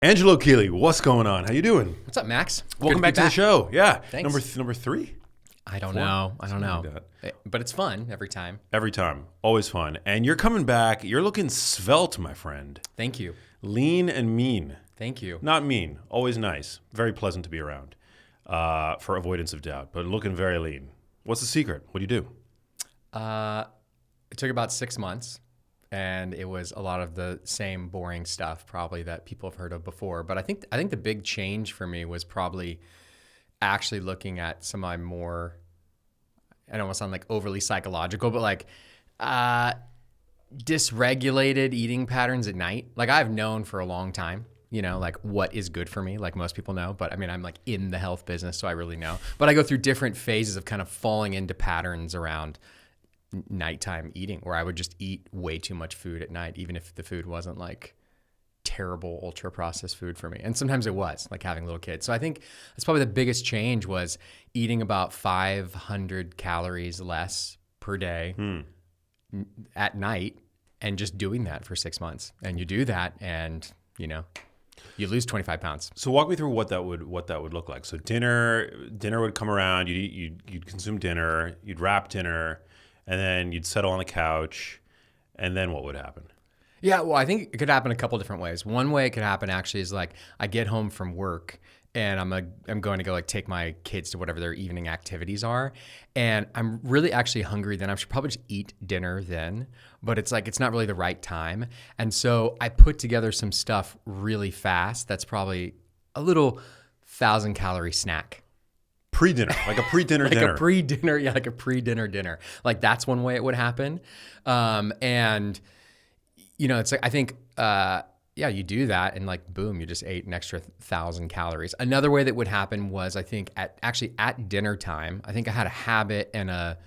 Angelo Keely, what's going on? How you doing? What's up, Max? Welcome back to the show. Yeah, Thanks. number three. I don't Four? know. I don't know. Something like But it's fun every time. Every time, always fun. And you're coming back. You're looking svelte, my friend. Thank you. Lean and mean. Thank you. Not mean. Always nice. Very pleasant to be around. For avoidance of doubt, but looking very lean. What's the secret? What do you do? It took about 6 months, and it was a lot of the same boring stuff probably that people have heard of before. But I think the big change for me was probably actually looking at some of my more, I don't want to sound like overly psychological, but like dysregulated eating patterns at night. Like I've known for a long time, like what is good for me, like most people know. But I mean, I'm like in the health business, so I really know. But I go through different phases of kind of falling into patterns around nighttime eating, where I would just eat way too much food at night, even if the food wasn't like terrible ultra processed food for me. And sometimes it was, like having little kids. So I think that's probably the biggest change, was eating about 500 calories less per day at night, and just doing that for 6 months. And you do that, and you lose 25 pounds. So walk me through what that would look like. So dinner would come around. You'd consume dinner. You'd wrap dinner. And then you'd settle on the couch, and then what would happen? Yeah, well, I think it could happen a couple different ways. One way it could happen actually is like I get home from work, and I'm going to go like take my kids to whatever their evening activities are, and I'm really actually hungry then. I should probably just eat dinner then, but it's like it's not really the right time. And so I put together some stuff really fast that's probably a little 1,000-calorie snack. Pre-dinner, like a pre-dinner like dinner. a pre-dinner, yeah, like a pre-dinner dinner. Like that's one way it would happen. And it's like, I think, you do that, and like, boom, you just ate an extra 1,000 calories. Another way that would happen was, I think at dinner time, I think I had a habit and a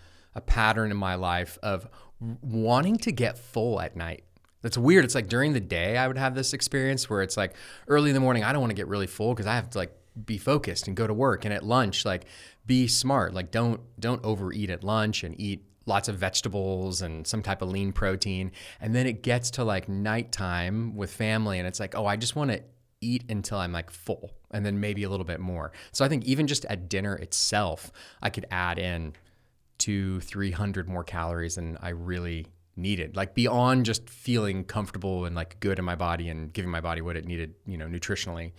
pattern in my life of wanting to get full at night. That's weird. It's like during the day, I would have this experience where it's like early in the morning, I don't want to get really full because I have to like be focused and go to work. And at lunch, like be smart. Like don't overeat at lunch, and eat lots of vegetables and some type of lean protein. And then it gets to like nighttime with family, and it's like, oh, I just want to eat until I'm like full, and then maybe a little bit more. So I think even just at dinner itself, I could add in 200-300 more calories than I really needed, like beyond just feeling comfortable and like good in my body and giving my body what it needed, nutritionally.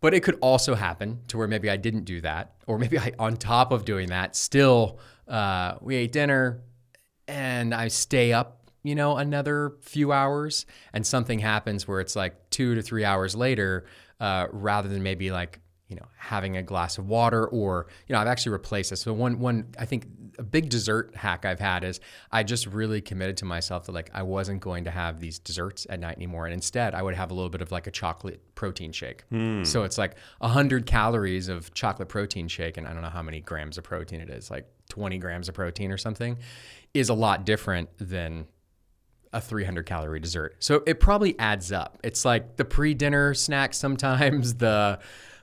But it could also happen to where maybe I didn't do that, or maybe on top of doing that, still we ate dinner and I stay up, another few hours, and something happens where it's like 2 to 3 hours later, rather than maybe like, having a glass of water, or, I've actually replaced this. So one, I think a big dessert hack I've had is I just really committed to myself that like I wasn't going to have these desserts at night anymore. And instead I would have a little bit of like a chocolate protein shake. So it's like 100 calories of chocolate protein shake. And I don't know how many grams of protein it is, like 20 grams of protein or something, is a lot different than a 300 calorie dessert. So it probably adds up. It's like the pre-dinner snack sometimes,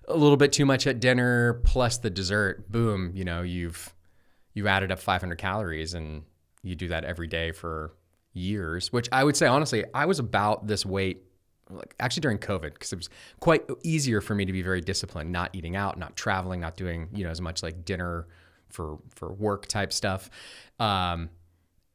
a little bit too much at dinner plus the dessert, boom, you added up 500 calories, and you do that every day for years, which I would say, honestly, I was about this weight like actually during COVID, because it was quite easier for me to be very disciplined, not eating out, not traveling, not doing, as much like dinner for work type stuff. And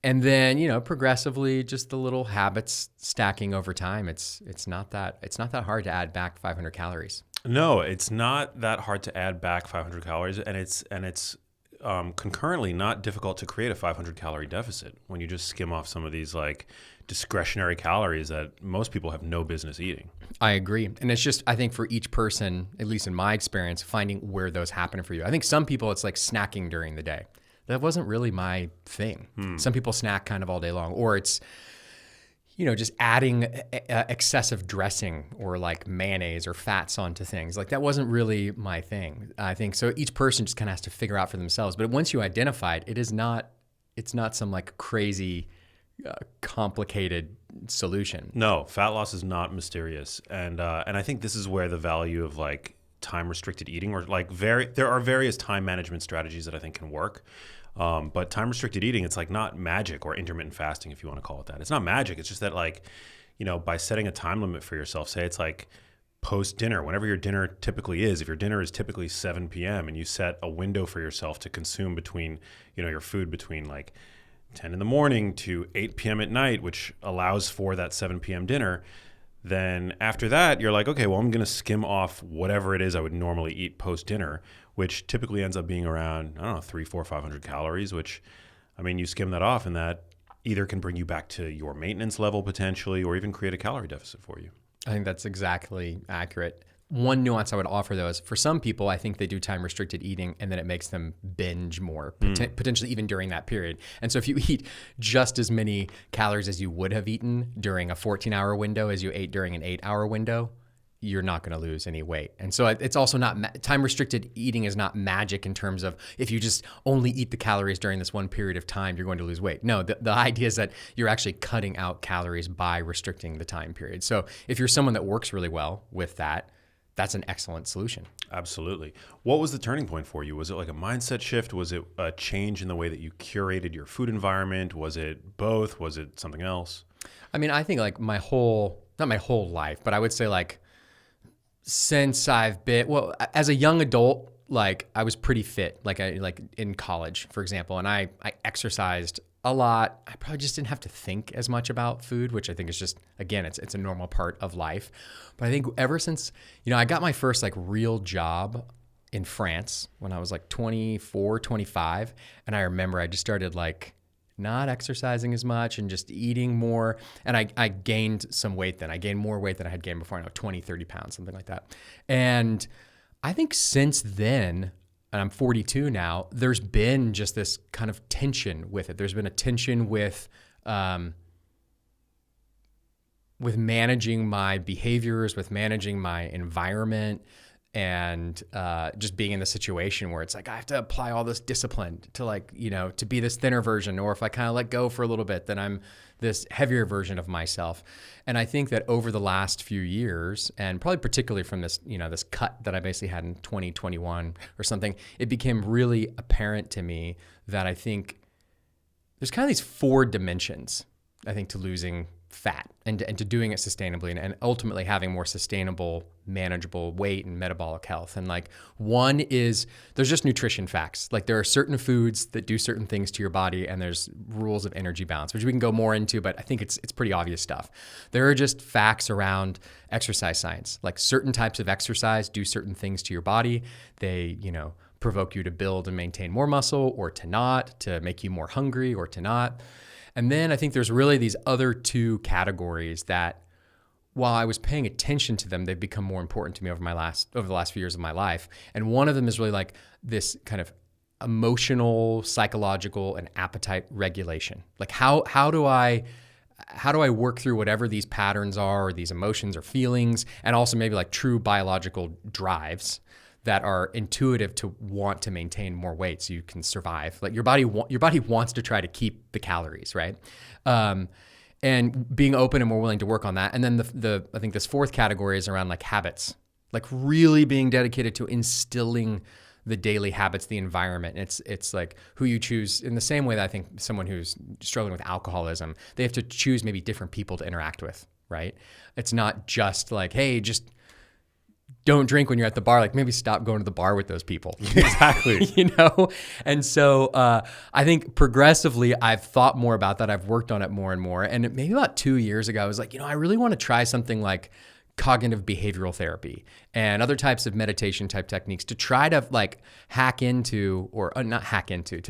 then, progressively just the little habits stacking over time. It's not that hard to add back 500 calories. No, it's not that hard to add back 500 calories, and it's concurrently not difficult to create a 500 calorie deficit when you just skim off some of these like discretionary calories that most people have no business eating. I agree. And it's just, I think for each person, at least in my experience, finding where those happen for you. I think some people, it's like snacking during the day. That wasn't really my thing. Some people snack kind of all day long, or it's, just adding excessive dressing or like mayonnaise or fats onto things. Like that wasn't really my thing. I think so. Each person just kind of has to figure out for themselves. But once you identify it, it's not some like crazy, complicated solution. No, fat loss is not mysterious, and I think this is where the value of like time restricted eating, or like there are various time management strategies that I think can work. But time restricted eating, it's like not magic, or intermittent fasting, if you want to call it that. It's not magic. It's just that like, by setting a time limit for yourself, say it's like post dinner, whenever your dinner typically is. If your dinner is typically 7 p.m. and you set a window for yourself to consume between, your food between like 10 in the morning to 8 p.m. at night, which allows for that 7 p.m. dinner, then after that, you're like, okay, well, I'm going to skim off whatever it is I would normally eat post dinner, which typically ends up being around, I don't know, 300, 400, 500 calories, which, I mean, you skim that off and that either can bring you back to your maintenance level potentially, or even create a calorie deficit for you. I think that's exactly accurate. One nuance I would offer, though, is for some people, I think they do time-restricted eating, and then it makes them binge more, potentially even during that period. And so if you eat just as many calories as you would have eaten during a 14-hour window as you ate during an 8-hour window, you're not going to lose any weight. And so it's also not, time-restricted eating is not magic in terms of if you just only eat the calories during this one period of time, you're going to lose weight. No, the idea is that you're actually cutting out calories by restricting the time period. So if you're someone that works really well with that, that's an excellent solution. Absolutely. What was the turning point for you? Was it like a mindset shift? Was it a change in the way that you curated your food environment? Was it both? Was it something else? I mean, I think like not my whole life, but I would say like since I've been, well, as a young adult, like I was pretty fit, like in college, for example, and I exercised a lot. I probably just didn't have to think as much about food, which I think is just, again, it's a normal part of life. But I think ever since, I got my first like real job in France when I was like 24, 25. And I remember I just started like not exercising as much and just eating more. And I gained some weight then. I gained more weight than I had gained before. I know 20, 30 pounds, something like that. And I think since then, and I'm 42 now, there's been just this kind of tension with it. There's been a tension with managing my behaviors, with managing my environment, and just being in the situation where it's like I have to apply all this discipline to like, to be this thinner version. Or if I kind of let go for a little bit, then I'm this heavier version of myself. And I think that over the last few years, and probably particularly from this, this cut that I basically had in 2021 or something, it became really apparent to me that I think there's kind of these 4 dimensions, I think, to losing fat and to doing it sustainably and ultimately having more sustainable, manageable weight and metabolic health. And like one is there's just nutrition facts. Like there are certain foods that do certain things to your body, and there's rules of energy balance, which we can go more into, but I think it's pretty obvious stuff. There are just facts around exercise science. Like certain types of exercise do certain things to your body. They, provoke you to build and maintain more muscle or to not, to make you more hungry or to not. And then I think there's really these other 2 categories that, while I was paying attention to them, they've become more important to me over the last few years of my life. And one of them is really like this kind of emotional, psychological, and appetite regulation. Like how do I work through whatever these patterns are, or these emotions or feelings, and also maybe like true biological drives that are intuitive to want to maintain more weight so you can survive. Like your body wants to try to keep the calories, right? And being open and more willing to work on that. And then I think this 4th category is around like habits, like really being dedicated to instilling the daily habits, the environment. It's like who you choose, in the same way that I think someone who's struggling with alcoholism, they have to choose maybe different people to interact with, right? It's not just like, hey, just don't drink when you're at the bar. Like maybe stop going to the bar with those people. Exactly. And so I think progressively I've thought more about that. I've worked on it more and more. And maybe about 2 years ago, I was like, I really want to try something like cognitive behavioral therapy and other types of meditation type techniques to try to like hack into, or not hack into,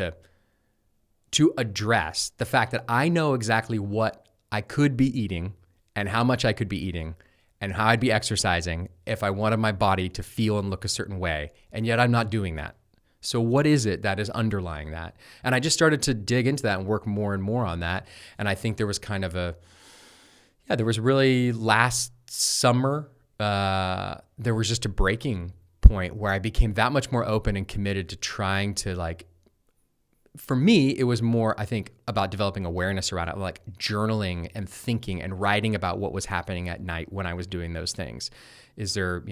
to address the fact that I know exactly what I could be eating and how much I could be eating and how I'd be exercising if I wanted my body to feel and look a certain way. And yet I'm not doing that. So what is it that is underlying that? And I just started to dig into that and work more and more on that. And I think there was kind of there was really last summer, there was just a breaking point where I became that much more open and committed to trying to like for me, it was more, I think, about developing awareness around it, like journaling and thinking and writing about what was happening at night when I was doing those things. Is there,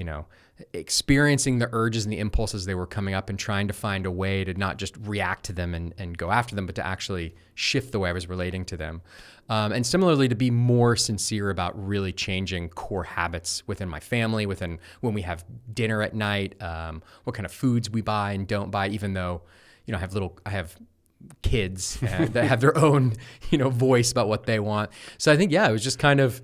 experiencing the urges and the impulses they were coming up and trying to find a way to not just react to them and go after them, but to actually shift the way I was relating to them. And similarly, to be more sincere about really changing core habits within my family, within when we have dinner at night, what kind of foods we buy and don't buy, even though, I have kids that have their own, voice about what they want. So I think, it was just kind of,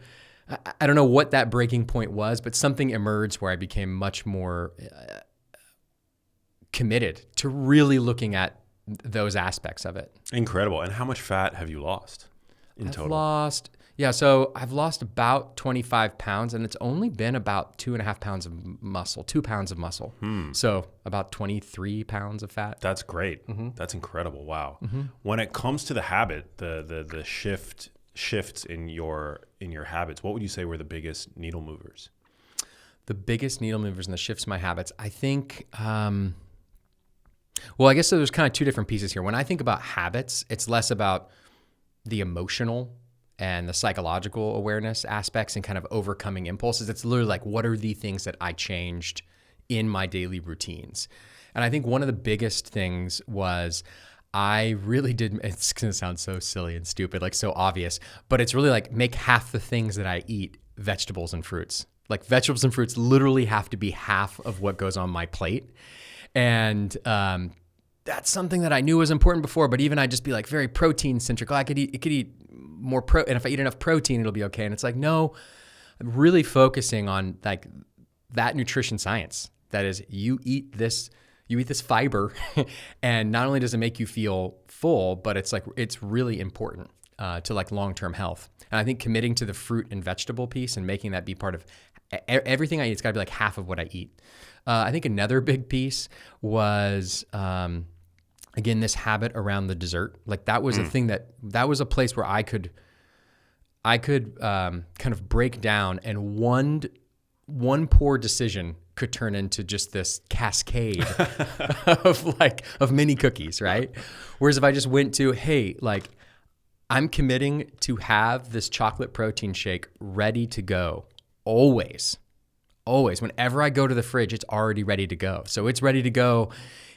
I don't know what that breaking point was, but something emerged where I became much more committed to really looking at those aspects of it. Incredible. And how much fat have you lost in total? So I've lost about 25 pounds, and it's only been about 2.5 pounds of muscle, 2 pounds of muscle. So about 23 pounds of fat. That's great. That's incredible. Wow. When it comes to the habit, the shifts in your habits, what would you say were the biggest needle movers? The biggest needle movers and the shifts in my habits, I think, I guess there's kind of two different pieces here. When I think about habits, it's less about the emotional and the psychological awareness aspects and kind of overcoming impulses. It's literally like, what are the things that I changed in my daily routines? And I think one of the biggest things was I really did, it's going to sound so silly and stupid, like so obvious, but it's really like make half the things that I eat vegetables and fruits. Like vegetables and fruits literally have to be half of what goes on my plate. And that's something that I knew was important before, but even I'd just be like very protein centric. Oh, it could eat more and if I eat enough protein, it'll be okay. And it's like, no, I'm really focusing on like that nutrition science. That is, you eat this fiber, and not only does it make you feel full, but it's really important to like long-term health. And I think committing to the fruit and vegetable piece and making that be part of everything I eat, it's got to be like half of what I eat. I think another big piece was, again, this habit around the dessert. Like that was a thing that was a place where I could kind of break down, and one poor decision could turn into just this cascade of mini cookies, right? Whereas if I just went to, hey, like I'm committing to have this chocolate protein shake ready to go always. Whenever I go to the fridge, it's already ready to go. So it's ready to go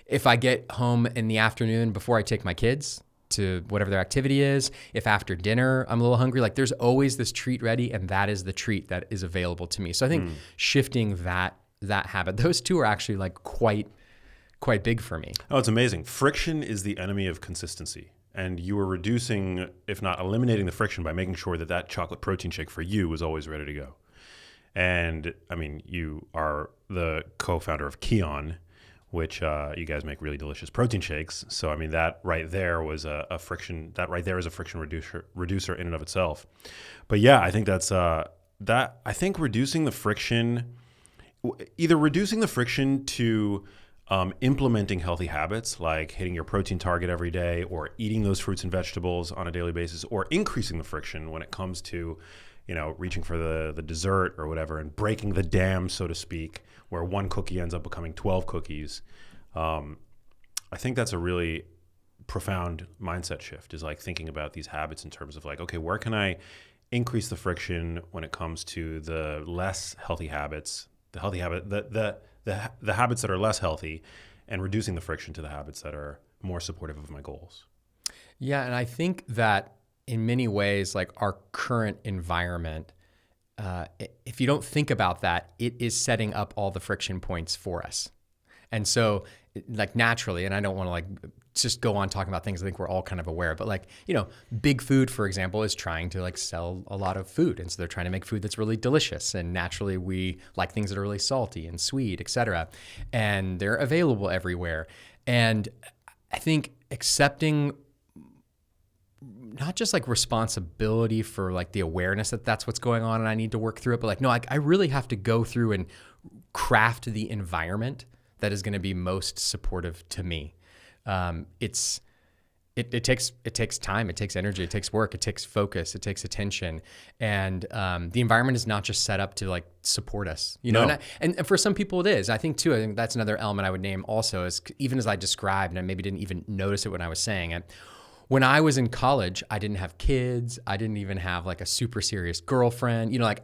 if I get home in the afternoon before I take my kids to whatever their activity is. If after dinner I'm a little hungry, like there's always this treat ready, and that is the treat that is available to me. So I think shifting that habit, those two are actually like quite big for me. Oh, it's amazing. Friction is the enemy of consistency. And you were reducing, if not eliminating the friction, by making sure that chocolate protein shake for you was always ready to go. And I mean, you are the co-founder of Kion, which you guys make really delicious protein shakes. So I mean, that right there was a friction. That right there is a friction reducer in and of itself. But yeah, I think that's that. I think reducing the friction, either reducing the friction to implementing healthy habits like hitting your protein target every day, or eating those fruits and vegetables on a daily basis, or increasing the friction when it comes to, reaching for the dessert or whatever, and breaking the dam, so to speak, where one cookie ends up becoming 12 cookies. I think that's a really profound mindset shift, is like thinking about these habits in terms of like, okay, where can I increase the friction when it comes to the less healthy habits, the habits that are less healthy, and reducing the friction to the habits that are more supportive of my goals. Yeah, and I think that in many ways, like our current environment, if you don't think about that, it is setting up all the friction points for us. And so like naturally, and I don't want to like just go on talking about things I think we're all kind of aware of, but like, Big Food, for example, is trying to like sell a lot of food. And so they're trying to make food that's really delicious. And naturally we like things that are really salty and sweet, et cetera. And they're available everywhere. And I think accepting not just like responsibility for like the awareness that that's what's going on and I need to work through it, but like, no, I really have to go through and craft the environment that is going to be most supportive to me. It's it takes time, it takes energy, it takes work, it takes focus, it takes attention, and the environment is not just set up to like support us, you know. No. And for some people it is. I think that's another element I would name also is even as I described, and I maybe didn't even notice it when I was saying it. When I was in college, I didn't have kids. I didn't even have like a super serious girlfriend. You know, like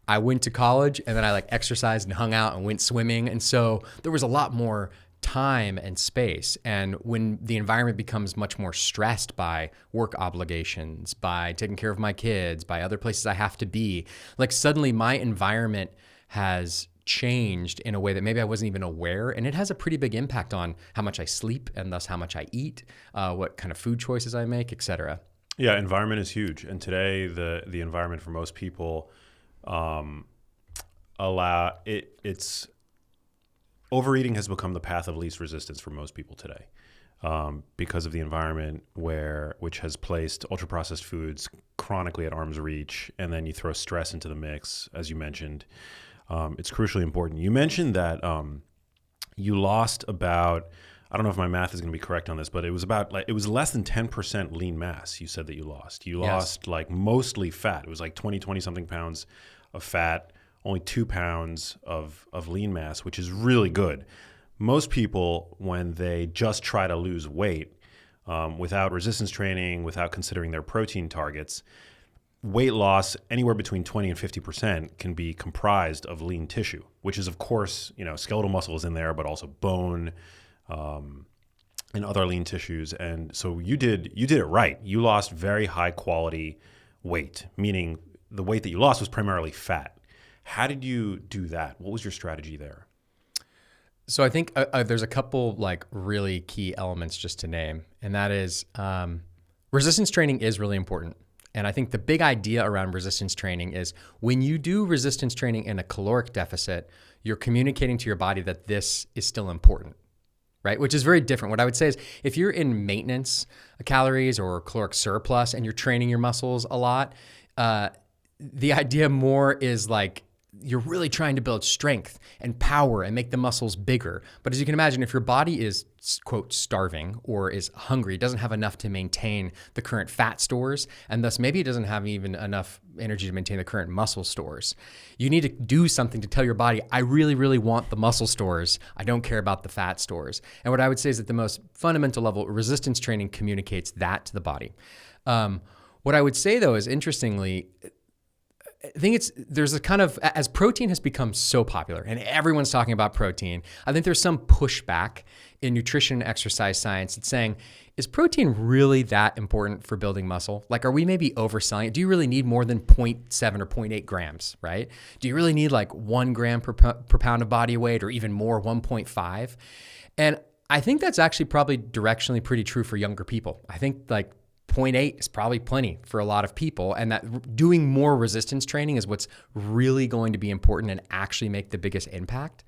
I went to college and then I like exercised and hung out and went swimming, and so there was a lot more time and space. And when the environment becomes much more stressed by work obligations, by taking care of my kids, by other places I have to be, like suddenly my environment has changed in a way that maybe I wasn't even aware. And it has a pretty big impact on how much I sleep and thus how much I eat, what kind of food choices I make, et cetera. Yeah, environment is huge. And today the environment for most people it's overeating has become the path of least resistance for most people today, because of the environment which has placed ultra-processed foods chronically at arm's reach, and then you throw stress into the mix, as you mentioned. It's crucially important. You mentioned that you lost about, I don't know if my math is going to be correct on this, but it was less than 10% lean mass. You said that you lost. You lost like mostly fat. It was like 20 something pounds of fat, only 2 pounds of lean mass, which is really good. Most people, when they just try to lose weight without resistance training, without considering their protein targets, weight loss anywhere between 20 and 50% can be comprised of lean tissue, which is, of course, you know, skeletal muscle is in there, but also bone and other lean tissues. And so you did it right. You lost very high quality weight, meaning the weight that you lost was primarily fat. How did you do that? What was your strategy there? So I think there's a couple like really key elements just to name, and that is resistance training is really important. And I think the big idea around resistance training is when you do resistance training in a caloric deficit, you're communicating to your body that this is still important, right? Which is very different. What I would say is if you're in maintenance calories or caloric surplus and you're training your muscles a lot, the idea more is like you're really trying to build strength and power and make the muscles bigger. But as you can imagine, if your body is, quote, starving or is hungry, doesn't have enough to maintain the current fat stores, and thus maybe it doesn't have even enough energy to maintain the current muscle stores, you need to do something to tell your body, I really, really want the muscle stores. I don't care about the fat stores. And what I would say is at the most fundamental level, resistance training communicates that to the body. What I would say, though, is interestingly, I think there's a kind of, as protein has become so popular and everyone's talking about protein, I think there's some pushback in nutrition and exercise science that's saying, is protein really that important for building muscle? Like, are we maybe overselling it? Do you really need more than 0.7 or 0.8 grams, right? Do you really need like 1 gram per pound of body weight or even more, 1.5? And I think that's actually probably directionally pretty true for younger people. I think like 0.8 is probably plenty for a lot of people, and that doing more resistance training is what's really going to be important and actually make the biggest impact.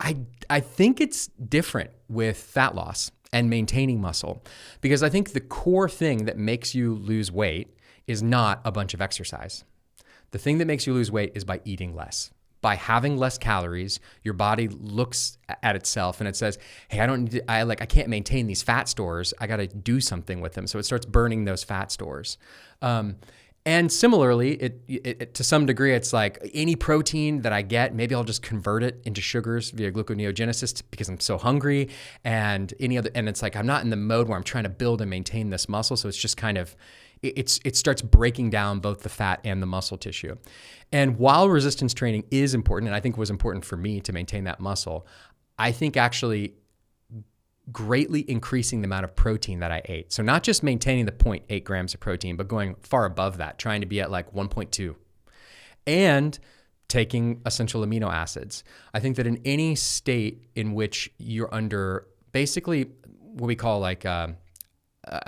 I think it's different with fat loss and maintaining muscle, because I think the core thing that makes you lose weight is not a bunch of exercise. The thing that makes you lose weight is by eating less. By having less calories, your body looks at itself and it says, hey, I can't maintain these fat stores. I got to do something with them. So it starts burning those fat stores. And similarly, it to some degree, it's like any protein that I get, maybe I'll just convert it into sugars via gluconeogenesis because I'm so hungry, and it's like I'm not in the mode where I'm trying to build and maintain this muscle. So it's just kind of, it starts breaking down both the fat and the muscle tissue. And while resistance training is important, and I think was important for me to maintain that muscle, I think actually greatly increasing the amount of protein that I ate. So not just maintaining the 0.8 grams of protein, but going far above that, trying to be at like 1.2. And taking essential amino acids. I think that in any state in which you're under basically what we call like a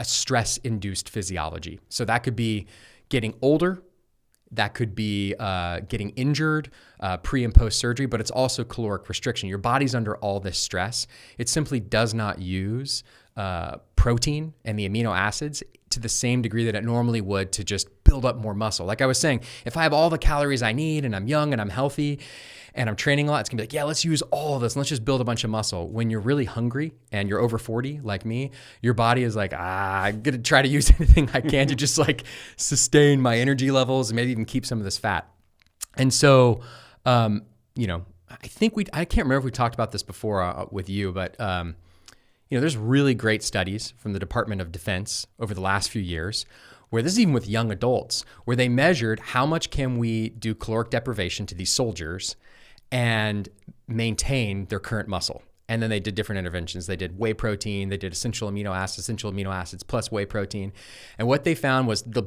stress-induced physiology. So that could be getting older, that could be getting injured, pre and post surgery, but it's also caloric restriction. Your body's under all this stress. It simply does not use protein and the amino acids to the same degree that it normally would to just build up more muscle. Like I was saying, if I have all the calories I need and I'm young and I'm healthy and I'm training a lot, it's gonna be like, yeah, let's use all of this and let's just build a bunch of muscle. When you're really hungry and you're over 40, like me, your body is like, I'm gonna try to use anything I can to just like sustain my energy levels and maybe even keep some of this fat. And so, I can't remember if we talked about this before with you, but there's really great studies from the Department of Defense over the last few years, where this is even with young adults, where they measured how much can we do caloric deprivation to these soldiers and maintain their current muscle. And then they did different interventions. They did whey protein, they did essential amino acids plus whey protein. And what they found was the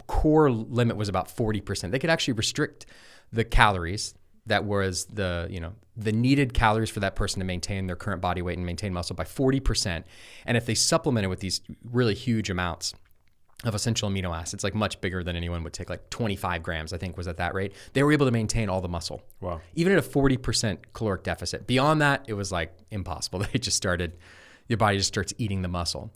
core limit was about 40%. They could actually restrict the calories that was the needed calories for that person to maintain their current body weight and maintain muscle by 40%. And if they supplemented with these really huge amounts of essential amino acids, like much bigger than anyone would take, like 25 grams, I think was at that rate, they were able to maintain all the muscle. Wow. Even at a 40% caloric deficit. Beyond that, it was like impossible. Your body just starts eating the muscle.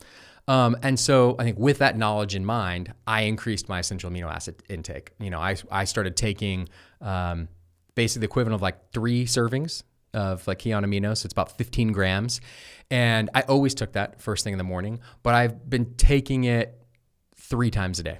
And so I think with that knowledge in mind, I increased my essential amino acid intake. I started taking basically the equivalent of like 3 servings of like Kion Amino. So it's about 15 grams. And I always took that first thing in the morning, but I've been taking it 3 times a day.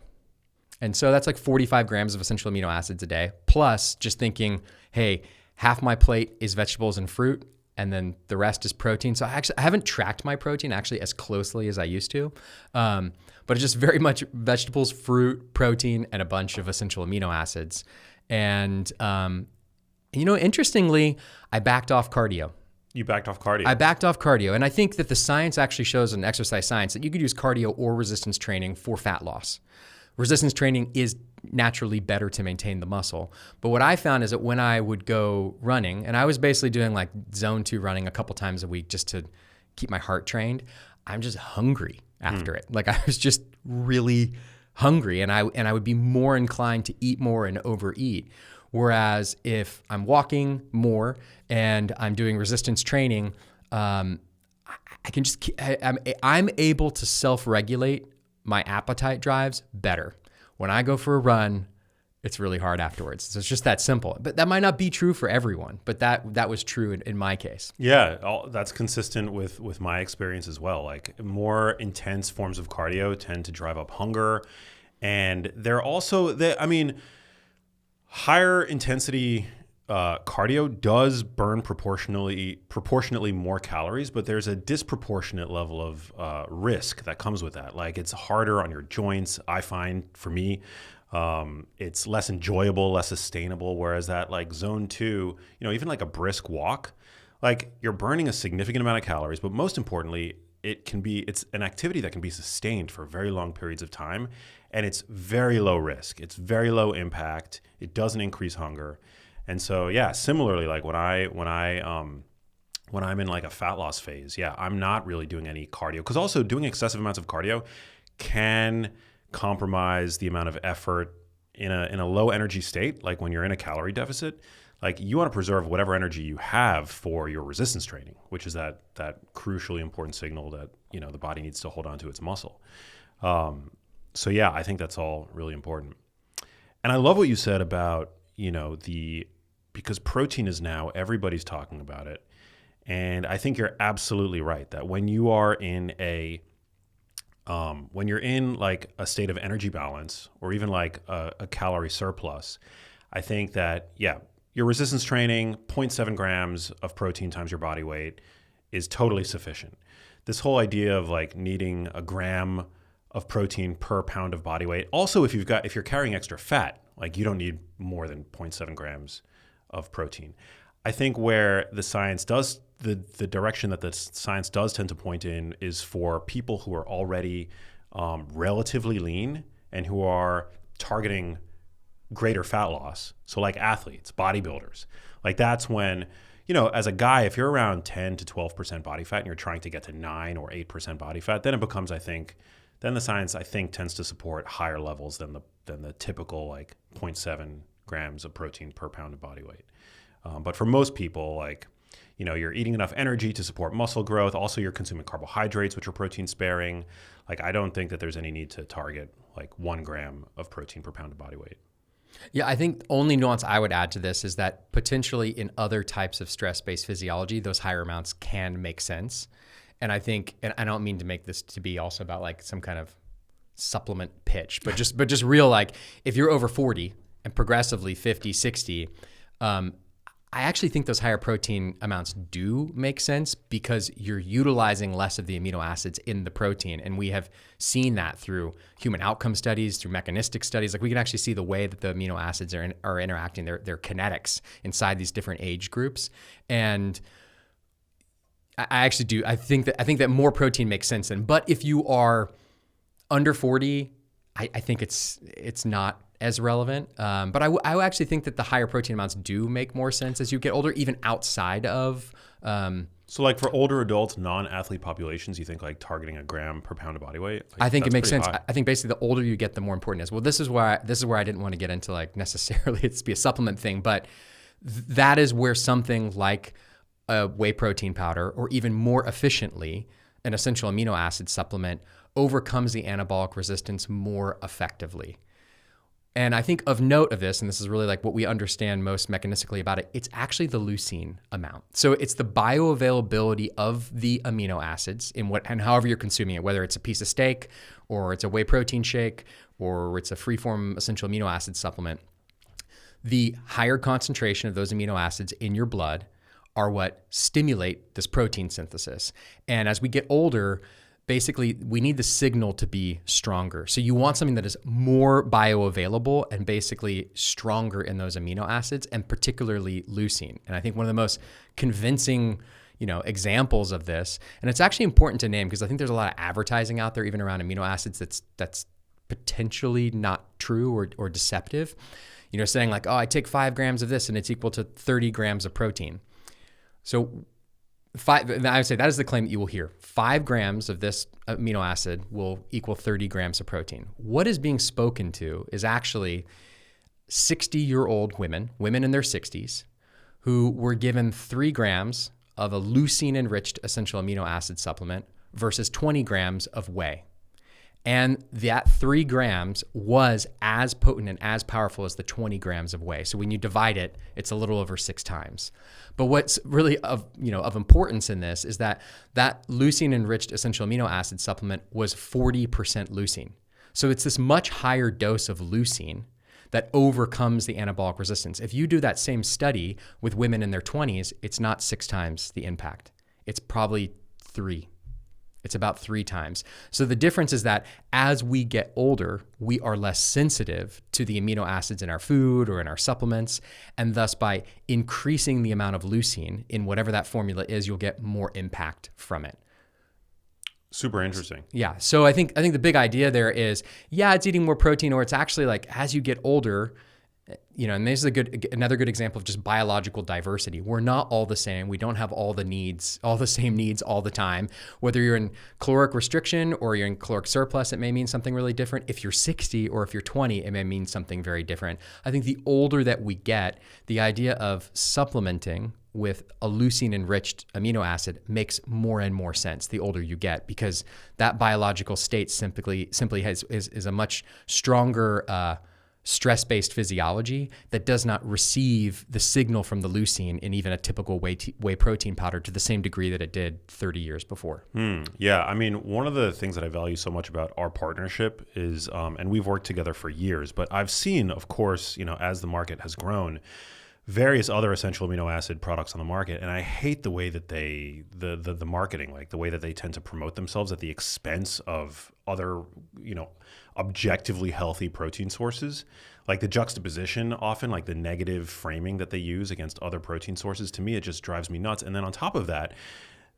And so that's like 45 grams of essential amino acids a day, plus just thinking, hey, half my plate is vegetables and fruit, and then the rest is protein. So I haven't tracked my protein actually as closely as I used to, but it's just very much vegetables, fruit, protein, and a bunch of essential amino acids. And, interestingly, I backed off cardio. You backed off cardio? I backed off cardio. And I think that the science actually shows in exercise science that you could use cardio or resistance training for fat loss. Resistance training is naturally better to maintain the muscle. But what I found is that when I would go running, and I was basically doing like zone 2 running a couple times a week just to keep my heart trained, I'm just hungry after it. Like I was just really hungry, and I would be more inclined to eat more and overeat. Whereas if I'm walking more and I'm doing resistance training, I'm able to self-regulate my appetite drives better. When I go for a run, it's really hard afterwards. So it's just that simple. But that might not be true for everyone, but that was true in my case. Yeah, that's consistent with my experience as well. Like more intense forms of cardio tend to drive up hunger, and they're also higher intensity cardio does burn proportionately more calories, but there's a disproportionate level of risk that comes with that. Like it's harder on your joints, I find, for me. It's less enjoyable, less sustainable, whereas that like zone 2, even like a brisk walk, like you're burning a significant amount of calories, but most importantly, it's an activity that can be sustained for very long periods of time, and it's very low risk. It's very low impact. It doesn't increase hunger. And so, yeah, similarly, like when I'm in like a fat loss phase, yeah, I'm not really doing any cardio, because also doing excessive amounts of cardio can compromise the amount of effort in a low energy state. Like when you're in a calorie deficit, like you want to preserve whatever energy you have for your resistance training, which is that crucially important signal that the body needs to hold on to its muscle. So yeah, I think that's all really important. And I love what you said about because protein is now, everybody's talking about it. And I think you're absolutely right that when you are in when you're in like a state of energy balance, or even like a calorie surplus, I think that, yeah, your resistance training, 0.7 grams of protein times your body weight is totally sufficient. This whole idea of like needing a gram of protein per pound of body weight. Also, if you're carrying extra fat, like you don't need more than 0.7 grams of protein. I think where the science does, the direction that the science does tend to point in is for people who are already relatively lean and who are targeting greater fat loss. So like athletes, bodybuilders, like that's when, as a guy, if you're around 10 to 12% body fat and you're trying to get to 9 or 8% body fat, then it becomes, then the science, tends to support higher levels than the typical like 0.7 grams of protein per pound of body weight. But for most people, you're eating enough energy to support muscle growth. Also, you're consuming carbohydrates, which are protein sparing. Like, I don't think that there's any need to target like 1 gram of protein per pound of body weight. Yeah, I think the only nuance I would add to this is that potentially in other types of stress-based physiology, those higher amounts can make sense. And I think, and I don't mean to make this to be also about like some kind of supplement pitch, but just real, like if you're over 40 and progressively 50, 60, I actually think those higher protein amounts do make sense because you're utilizing less of the amino acids in the protein. And we have seen that through human outcome studies, through mechanistic studies. Like we can actually see the way that the amino acids are interacting, their kinetics inside these different age groups. And I actually do. I think that more protein makes sense then. But if you are under 40, I think it's not as relevant. But I actually think that the higher protein amounts do make more sense as you get older, even outside of. So like for older adults, non-athlete populations, you think like targeting 1 gram per pound of body weight? Like, I think it makes sense. high. I think basically the older you get, the more important it is. Well, this is where I didn't want to get into like necessarily it's be a supplement thing, but that is where something like a whey protein powder or even more efficiently an essential amino acid supplement overcomes the anabolic resistance more effectively. And I think of note of this, and this is really like what we understand most mechanistically about it, it's actually the leucine amount. So it's the bioavailability of the amino acids in what and however you're consuming it, whether it's a piece of steak or it's a whey protein shake or it's a freeform essential amino acid supplement. The higher concentration of those amino acids in your blood are what stimulate this protein synthesis. And as we get older, basically, we need the signal to be stronger. So you want something that is more bioavailable and basically stronger in those amino acids, and particularly leucine. And I think one of the most convincing, examples of this, and it's actually important to name because I think there's a lot of advertising out there, even around amino acids, that's potentially not true or deceptive. Saying like, oh, I take 5 grams of this and it's equal to 30 grams of protein. So I would say that is the claim that you will hear. 5 grams of this amino acid will equal 30 grams of protein. What is being spoken to is actually 60-year-old women in their 60s, who were given 3 grams of a leucine-enriched essential amino acid supplement versus 20 grams of whey. And that 3 grams was as potent and as powerful as the 20 grams of whey. So when you divide it, it's a little over 6 times. But what's really of importance in this is that leucine-enriched essential amino acid supplement was 40% leucine. So it's this much higher dose of leucine that overcomes the anabolic resistance. If you do that same study with women in their 20s, it's not 6 times the impact. It's probably 3. It's about 3 times. So the difference is that as we get older, we are less sensitive to the amino acids in our food or in our supplements. And thus by increasing the amount of leucine in whatever that formula is, you'll get more impact from it. Super interesting. Yeah. So I think the big idea there is, it's eating more protein, or it's actually like as you get older, and this is another good example of just biological diversity. We're not all the same. We don't have all the same needs all the time. Whether you're in caloric restriction or you're in caloric surplus, it may mean something really different. If you're 60 or if you're 20, it may mean something very different. I think the older that we get, the idea of supplementing with a leucine-enriched amino acid makes more and more sense the older you get, because that biological state simply is a much stronger stress-based physiology that does not receive the signal from the leucine in even a typical whey protein powder to the same degree that it did 30 years before. Yeah, I mean, one of the things that I value so much about our partnership is, and we've worked together for years, but I've seen, of course, as the market has grown, various other essential amino acid products on the market, and I hate the way that the marketing, like the way that they tend to promote themselves at the expense of other, objectively healthy protein sources. Like the juxtaposition, often like the negative framing that they use against other protein sources, to me, it just drives me nuts. And then on top of that,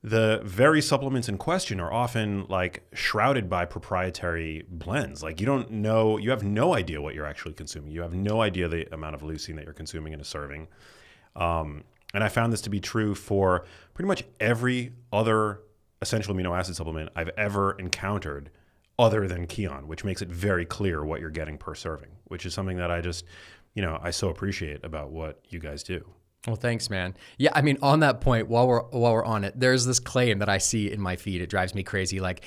the very supplements in question are often like shrouded by proprietary blends. Like you have no idea what you're actually consuming. You have no idea the amount of leucine that you're consuming in a serving. And I found this to be true for pretty much every other essential amino acid supplement I've ever encountered other than Kion, which makes it very clear what you're getting per serving, which is something that I just, I so appreciate about what you guys do. Well, thanks, man. Yeah, I mean, on that point, while we're on it, there's this claim that I see in my feed. It drives me crazy. Like,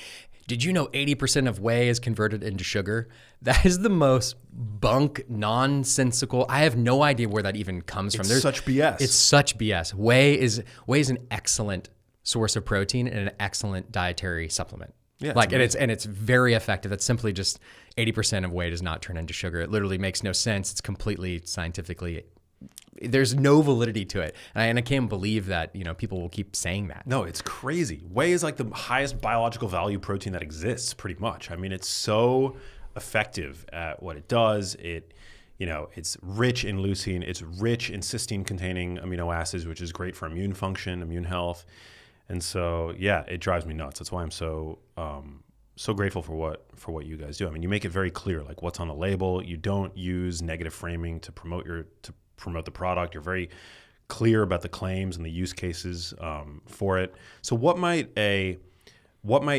did you know 80% of whey is converted into sugar? That is the most bunk, nonsensical. I have no idea where that even comes from. It's such BS. It's such BS. Whey is an excellent source of protein and an excellent dietary supplement. Yeah, like, and it's very effective. It's simply just 80% of whey does not turn into sugar. It literally makes no sense. It's completely scientifically, there's no validity to it. And I can't believe that, people will keep saying that. No, it's crazy. Whey is like the highest biological value protein that exists, pretty much. I mean, it's so effective at what it does. It's rich in leucine. It's rich in cysteine-containing amino acids, which is great for immune function, immune health. And so, yeah, it drives me nuts. That's why I'm so grateful for what you guys do. I mean, you make it very clear, like what's on the label. You don't use negative framing to promote the product. You're very clear about the claims and the use cases for it. So what might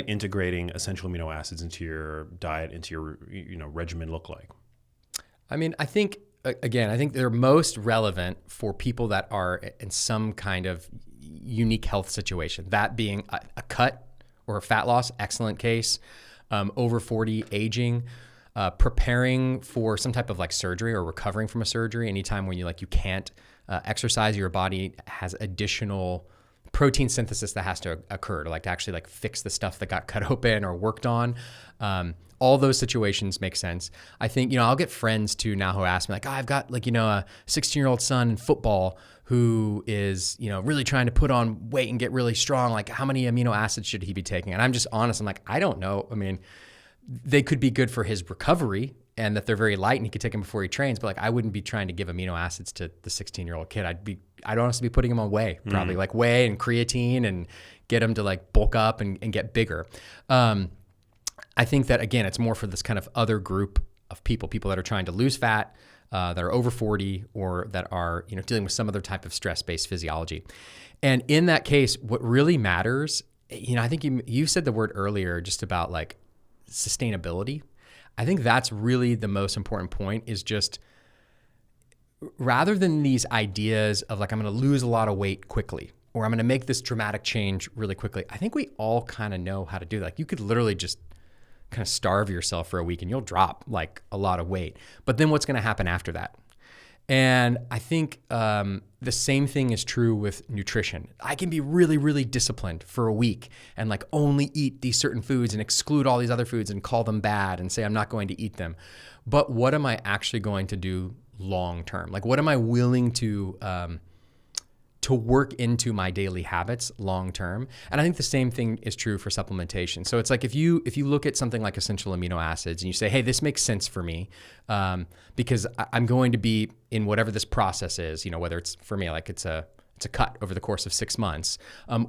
integrating essential amino acids into your diet, into your regimen look like? I mean, I think they're most relevant for people that are in some kind of unique health situation, that being a cut or a fat loss, excellent case, over 40, aging, preparing for some type of like surgery or recovering from a surgery. Anytime when you can't exercise, your body has additional protein synthesis that has to occur to actually fix the stuff that got cut open or worked on. All those situations make sense. I think, I'll get friends too now who ask me I've got a 16-year-old son in football who is, really trying to put on weight and get really strong. How many amino acids should he be taking? And I'm just honest. I'm I don't know. I mean, they could be good for his recovery and that they're very light and he could take them before he trains. But I wouldn't be trying to give amino acids to the 16-year-old kid. I'd honestly be putting him on whey, probably whey and creatine, and get him to bulk up and get bigger. I think that, again, it's more for this kind of other group of people that are trying to lose fat, that are over 40, or that are, dealing with some other type of stress-based physiology. And in that case, what really matters, I think you said the word earlier just about sustainability. I think that's really the most important point, is just rather than these ideas of I'm going to lose a lot of weight quickly, or I'm going to make this dramatic change really quickly. I think we all kind of know how to do that. You could literally just kind of starve yourself for a week and you'll drop a lot of weight. But then what's going to happen after that? And I think the same thing is true with nutrition. I can be really, really disciplined for a week and only eat these certain foods and exclude all these other foods and call them bad and say I'm not going to eat them. But what am I actually going to do long term? What am I willing to work into my daily habits long term? And I think the same thing is true for supplementation. So it's if you look at something like essential amino acids and you say, hey, this makes sense for me because I'm going to be in whatever this process is, whether it's for me, it's a cut over the course of 6 months,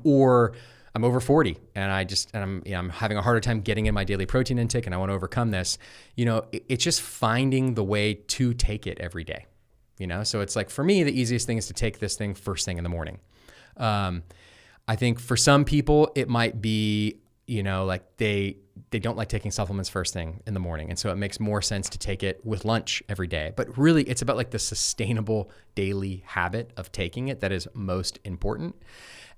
or I'm over 40 and I'm having a harder time getting in my daily protein intake and I want to overcome this. It's just finding the way to take it every day. So it's for me, the easiest thing is to take this thing first thing in the morning. I think for some people it might be, they don't like taking supplements first thing in the morning. And so it makes more sense to take it with lunch every day. But really it's about the sustainable daily habit of taking it that is most important.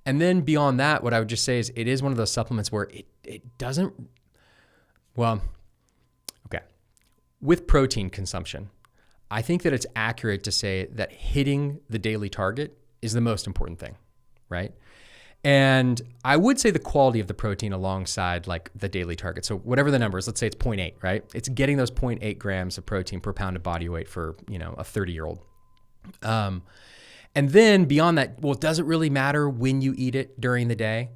And then beyond that, what I would just say is it is one of those supplements where it doesn't, with protein consumption, I think that it's accurate to say that hitting the daily target is the most important thing, right? And I would say the quality of the protein alongside the daily target. So whatever the number is, let's say it's 0.8, right? It's getting those 0.8 grams of protein per pound of body weight for, a 30-year-old. And then beyond that, does it really matter when you eat it during the day?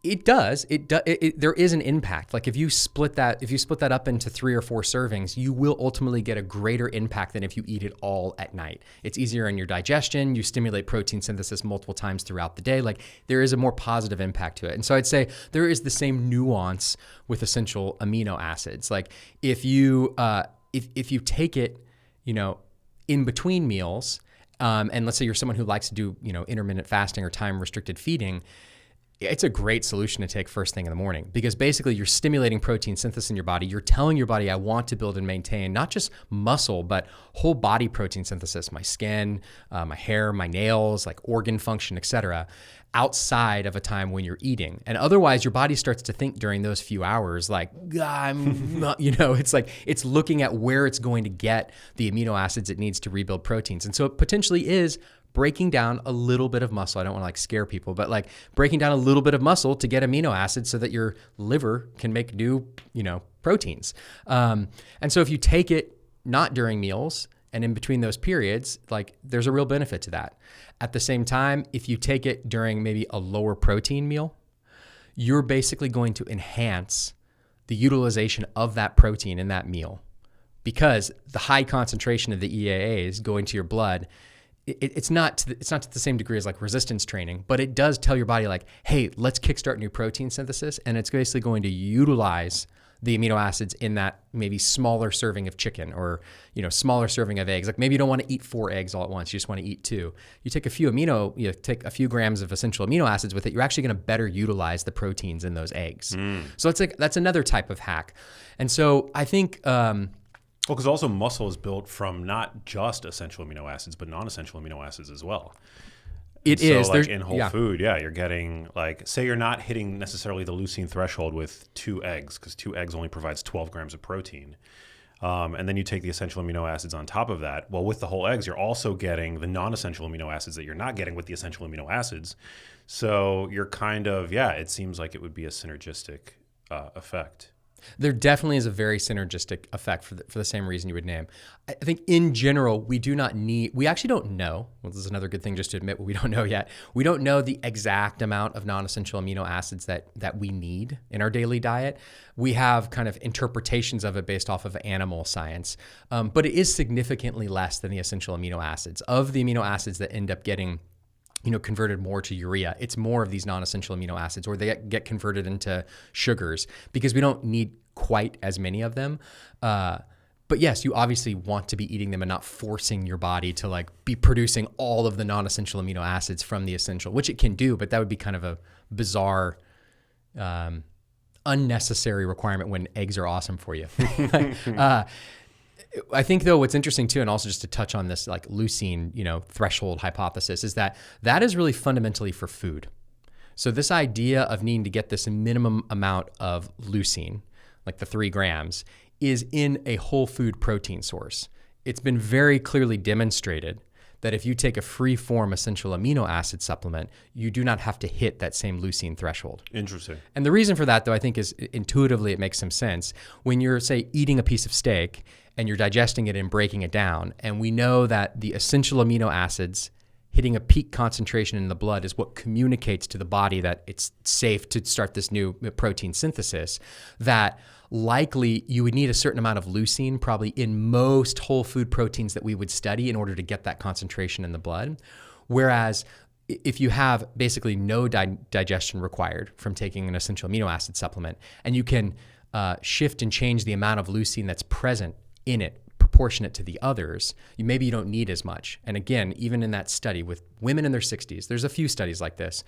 It does. There is an impact. If you split that up into 3 or 4 servings, you will ultimately get a greater impact than if you eat it all at night. It's easier on your digestion. You stimulate protein synthesis multiple times throughout the day. There is a more positive impact to it. And so I'd say there is the same nuance with essential amino acids. If you take it, in between meals, and let's say you're someone who likes to do, intermittent fasting or time restricted feeding, it's a great solution to take first thing in the morning, because basically you're stimulating protein synthesis in your body. You're telling your body, I want to build and maintain not just muscle, but whole body protein synthesis, my skin, my hair, my nails, like organ function, etc., outside of a time when you're eating. And otherwise your body starts to think during those few hours, like, I'm not, it's like, it's looking at where it's going to get the amino acids it needs to rebuild proteins. And so it potentially is breaking down a little bit of muscle. I don't want to like scare people, but like breaking down a little bit of muscle to get amino acids so that your liver can make new, proteins. And so if you take it not during meals and in between those periods, like there's a real benefit to that. At the same time, if you take it during maybe a lower protein meal, you're basically going to enhance the utilization of that protein in that meal, because the high concentration of the EAAs going to your blood, it's not to the same degree as like resistance training, but it does tell your body like, hey, let's kickstart new protein synthesis. And it's basically going to utilize the amino acids in that maybe smaller serving of chicken or, smaller serving of eggs. Like maybe you don't want to eat 4 eggs all at once. You just want to eat 2. You take take a few grams of essential amino acids with it. You're actually going to better utilize the proteins in those eggs. So it's like, that's another type of hack. And so I think, well, because also muscle is built from not just essential amino acids, but non-essential amino acids as well. It is. So like in whole food, you're getting like, say you're not hitting necessarily the leucine threshold with 2 eggs, because 2 eggs only provides 12 grams of protein. And then you take the essential amino acids on top of that. Well, with the whole eggs, you're also getting the non-essential amino acids that you're not getting with the essential amino acids. So you're kind of, it seems like it would be a synergistic effect. There definitely is a very synergistic effect for the same reason you would name. I think in general, we actually don't know. Well, this is another good thing just to admit what we don't know yet. We don't know the exact amount of non-essential amino acids that we need in our daily diet. We have kind of interpretations of it based off of animal science, but it is significantly less than the essential amino acids. Of the amino acids that end up getting converted more to urea, it's more of these non-essential amino acids, or they get converted into sugars, because we don't need quite as many of them. But yes, you obviously want to be eating them and not forcing your body to like be producing all of the non-essential amino acids from the essential, which it can do, but that would be kind of a bizarre, unnecessary requirement when eggs are awesome for you. I think though what's interesting too, and also just to touch on this like leucine, threshold hypothesis, is that is really fundamentally for food. So this idea of needing to get this minimum amount of leucine, like the 3 grams, is in a whole food protein source. It's been very clearly demonstrated that if you take a free-form essential amino acid supplement, you do not have to hit that same leucine threshold. Interesting. And the reason for that, though, I think is intuitively it makes some sense. When you're, say, eating a piece of steak and you're digesting it and breaking it down, and we know that the essential amino acids hitting a peak concentration in the blood is what communicates to the body that it's safe to start this new protein synthesis, that likely you would need a certain amount of leucine probably in most whole food proteins that we would study in order to get that concentration in the blood. Whereas if you have basically no digestion required from taking an essential amino acid supplement, and you can shift and change the amount of leucine that's present in it proportionate to the others, maybe you don't need as much. And again, even in that study with women in their 60s, there's a few studies like this,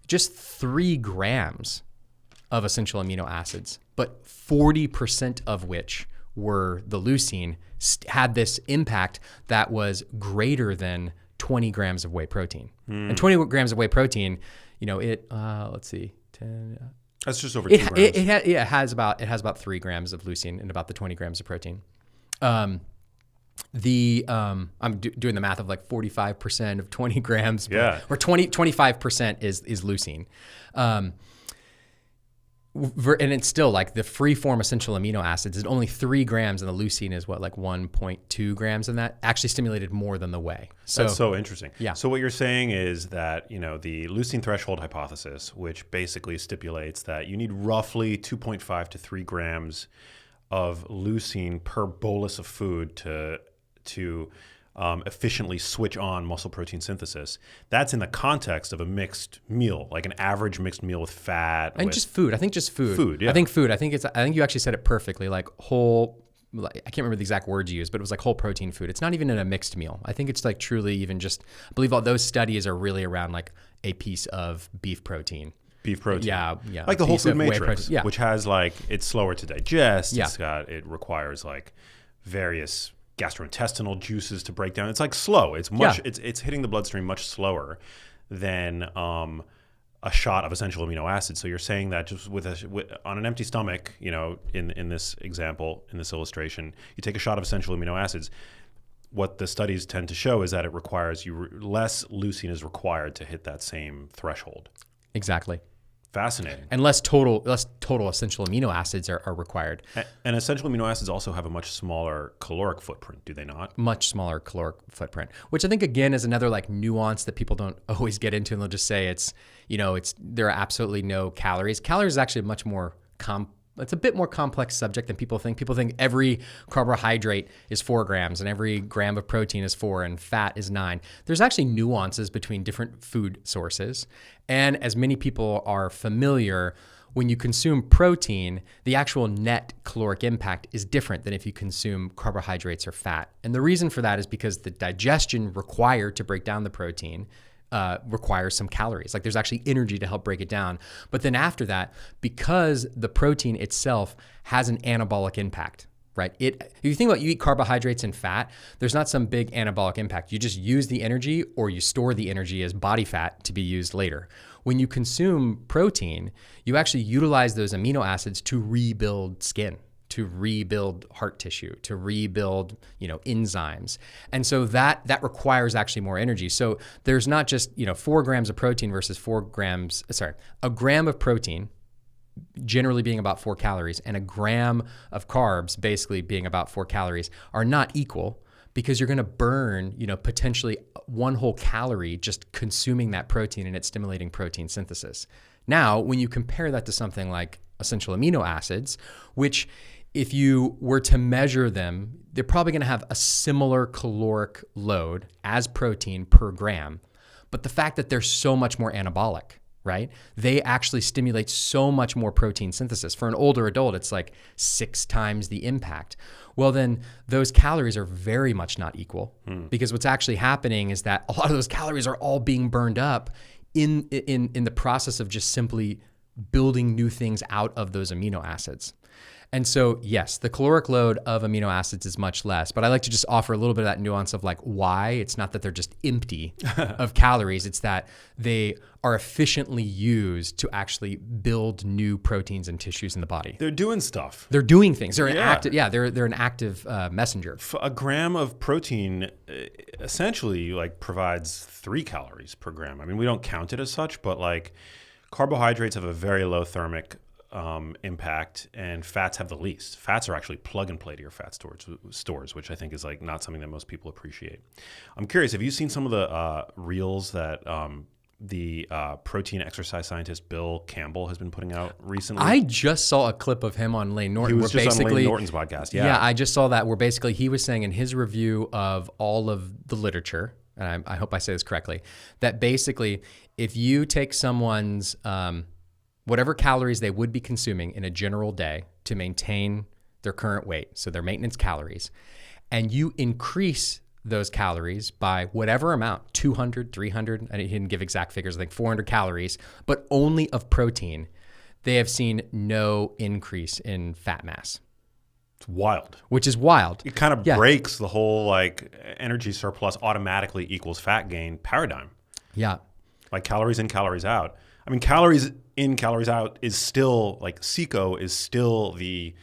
just 3 grams of essential amino acids, but 40% of which were the leucine, had this impact that was greater than 20 grams of whey protein. And 20 grams of whey protein, let's see, 10. That's just over 2 grams. It has about 3 grams of leucine and about the 20 grams of protein. I'm doing the math of like 45% of 20 grams, or 25% is leucine. And it's still like the free form essential amino acids is only 3 grams, and the leucine is like 1.2 grams, and that actually stimulated more than the whey. So that's so interesting. Yeah. So what you're saying is that, the leucine threshold hypothesis, which basically stipulates that you need roughly 2.5 to 3 grams of leucine per bolus of food to efficiently switch on muscle protein synthesis. That's in the context of a mixed meal, like an average mixed meal with fat. And just food. I think just food. Food, yeah. I think you actually said it perfectly, like whole, I can't remember the exact words you used, but it was like whole protein food. It's not even in a mixed meal. I think it's like truly even just, I believe all those studies are really around like a piece of beef protein. beef protein. Yeah. Like the whole Piece food of whey matrix, protein. Yeah. which has like, it's slower to digest. Yeah. It requires like various gastrointestinal juices to break down. It's like slow. It's much. It's hitting the bloodstream much slower than a shot of essential amino acids. So you're saying that just on an empty stomach, in this example, in this illustration, you take a shot of essential amino acids. What the studies tend to show is that it requires less leucine is required to hit that same threshold. Exactly. Fascinating. And less total essential amino acids are required. And essential amino acids also have a much smaller caloric footprint, do they not? Much smaller caloric footprint, which I think again is another like nuance that people don't always get into, and they'll just say there are absolutely no calories. Calories is actually a much more it's a bit more complex subject than people think. People think every carbohydrate is 4 grams and every gram of protein is 4 and fat is 9. There's actually nuances between different food sources. And as many people are familiar, when you consume protein, the actual net caloric impact is different than if you consume carbohydrates or fat. And the reason for that is because the digestion required to break down the protein requires some calories. Like there's actually energy to help break it down. But then after that, because the protein itself has an anabolic impact, right? If you think about you eat carbohydrates and fat, there's not some big anabolic impact. You just use the energy or you store the energy as body fat to be used later. When you consume protein, you actually utilize those amino acids to rebuild skin, to rebuild heart tissue, to rebuild, enzymes. And so that requires actually more energy. So there's not just, 4 grams of protein versus a gram of protein generally being about 4 calories and a gram of carbs basically being about 4 calories are not equal, because you're going to burn, potentially 1 whole calorie just consuming that protein, and it's stimulating protein synthesis. Now, when you compare that to something like essential amino acids, which if you were to measure them, they're probably going to have a similar caloric load as protein per gram. But the fact that they're so much more anabolic, right? They actually stimulate so much more protein synthesis. For an older adult, it's like 6 times the impact. Well, then those calories are very much not equal, because what's actually happening is that a lot of those calories are all being burned up in the process of just simply building new things out of those amino acids. And so, yes, the caloric load of amino acids is much less, but I like to just offer a little bit of that nuance of like why. It's not that they're just empty of calories. It's that they are efficiently used to actually build new proteins and tissues in the body. They're doing stuff. They're doing things. They're an active messenger. A gram of protein essentially like provides 3 calories per gram. I mean, we don't count it as such, but like carbohydrates have a very low thermic impact, and fats have the least. Fats are actually plug and play to your fat stores, which I think is like not something that most people appreciate. I'm curious, have you seen some of the reels that the protein exercise scientist Bill Campbell has been putting out recently? I just saw a clip of him on Layne Norton. He was just on Layne Norton's podcast. Yeah, I just saw that, where basically he was saying in his review of all of the literature, and I hope I say this correctly, that basically if you take someone's whatever calories they would be consuming in a general day to maintain their current weight, so their maintenance calories, and you increase those calories by whatever amount, 200, 300, and he didn't give exact figures, I think 400 calories, but only of protein, they have seen no increase in fat mass. It's wild. Which is wild. It kind of breaks the whole like energy surplus automatically equals fat gain paradigm. Yeah. Like calories in, calories out. I mean, calories in, calories out is still like CICO is still the,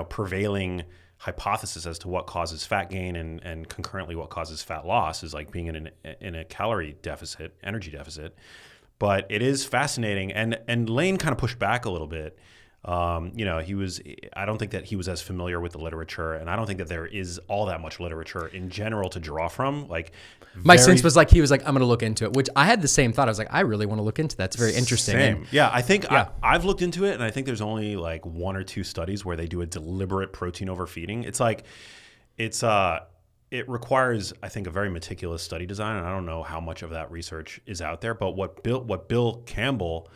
prevailing hypothesis as to what causes fat gain and concurrently what causes fat loss is like being in a calorie deficit, energy deficit. But it is fascinating. And Layne kind of pushed back a little bit. I don't think that he was as familiar with the literature, and I don't think that there is all that much literature in general to draw from. Like, my sense was like, he was like, I'm going to look into it, which I had the same thought. I was like, I really want to look into that. It's very interesting. Same. Yeah, I think I've looked into it, and I think there's only like 1 or 2 studies where they do a deliberate protein overfeeding. It's like, it requires, I think, a very meticulous study design, and I don't know how much of that research is out there. But what Bill Campbell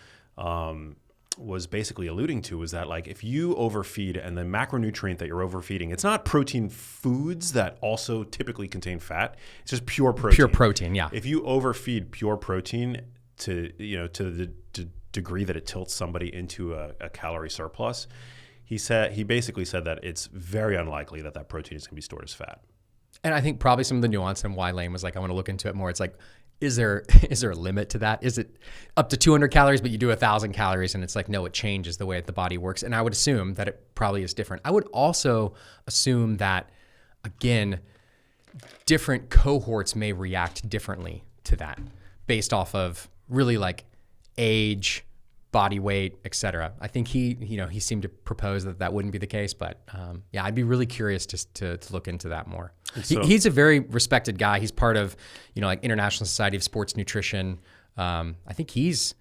was basically alluding to was that like if you overfeed, and the macronutrient that you're overfeeding, it's not protein foods that also typically contain fat. It's just pure protein. Pure protein, yeah. If you overfeed pure protein to degree that it tilts somebody into a calorie surplus, he basically said that it's very unlikely that that protein is going to be stored as fat. And I think probably some of the nuance and why Lane was like, I want to look into it more. It's like, is there a limit to that? Is it up to 200 calories, but you do 1,000 calories? And it's like, no, it changes the way that the body works. And I would assume that it probably is different. I would also assume that, again, different cohorts may react differently to that based off of really like age, body weight, et cetera. I think he seemed to propose that wouldn't be the case, but yeah, I'd be really curious to look into that more. So, he's a very respected guy. He's part of, like International Society of Sports Nutrition. I think he's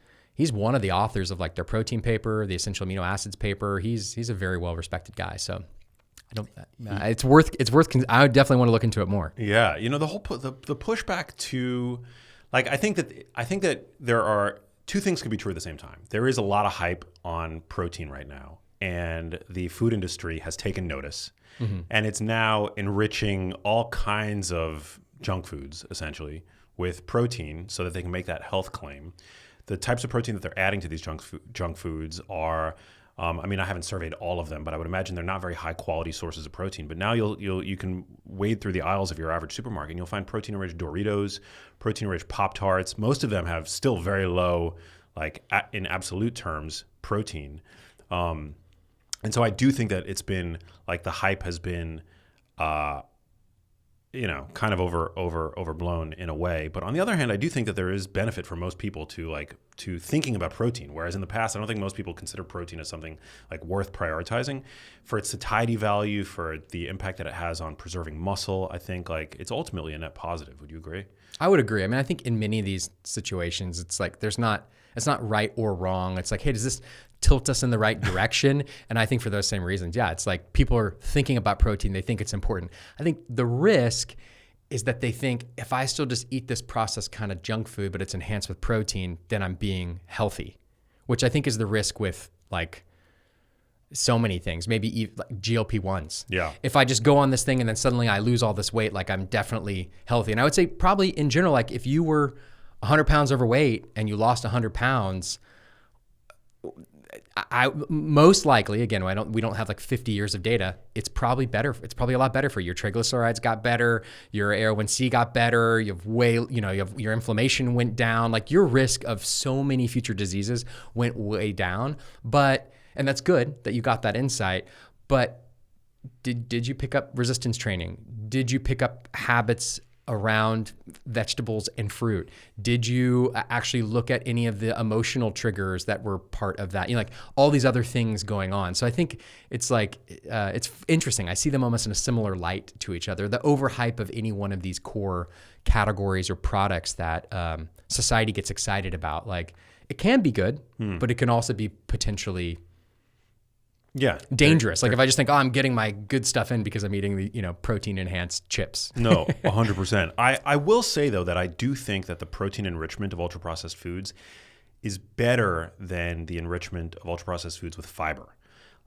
one of the authors of like their protein paper, the essential amino acids paper. He's a very well respected guy. So it's worth. I would definitely want to look into it more. Yeah, the whole the pushback to, like, I think that there are two things can be true at the same time. There is a lot of hype on protein right now, and the food industry has taken notice, and it's now enriching all kinds of junk foods essentially with protein so that they can make that health claim. The types of protein that they're adding to these junk foods are, I haven't surveyed all of them, but I would imagine they're not very high quality sources of protein. But now you can wade through the aisles of your average supermarket and you'll find protein-rich Doritos, protein-rich Pop-Tarts. Most of them have still very low, like in absolute terms, protein. And so I do think that it's been like the hype has been, kind of overblown in a way. But on the other hand, I do think that there is benefit for most people to thinking about protein. Whereas in the past, I don't think most people consider protein as something like worth prioritizing for its satiety value, for the impact that it has on preserving muscle. I think like it's ultimately a net positive. Would you agree? I would agree. I think in many of these situations, it's like it's not right or wrong. It's like, hey, does this tilt us in the right direction? And I think for those same reasons, yeah, it's like people are thinking about protein. They think it's important. I think the risk is that they think if I still just eat this processed kind of junk food, but it's enhanced with protein, then I'm being healthy, which I think is the risk with like so many things, maybe like GLP-1s. Yeah. If I just go on this thing and then suddenly I lose all this weight, like I'm definitely healthy. And I would say probably in general, like if you were 100 pounds overweight and you lost 100 pounds, I most likely, again, we don't have like 50 years of data. It's probably better. It's probably a lot better for you. Your triglycerides got better. Your A1C got better. Your inflammation went down. Like your risk of so many future diseases went way down. And that's good that you got that insight. But did you pick up resistance training? Did you pick up habits around vegetables and fruit? Did you actually look at any of the emotional triggers that were part of that? Like all these other things going on. So I think it's like, it's interesting. I see them almost in a similar light to each other. The overhype of any one of these core categories or products that society gets excited about, like it can be good, but it can also be potentially dangerous. Like if I just think, I'm getting my good stuff in because I'm eating the, protein enhanced chips. No, 100%. I will say though, that I do think that the protein enrichment of ultra processed foods is better than the enrichment of ultra processed foods with fiber.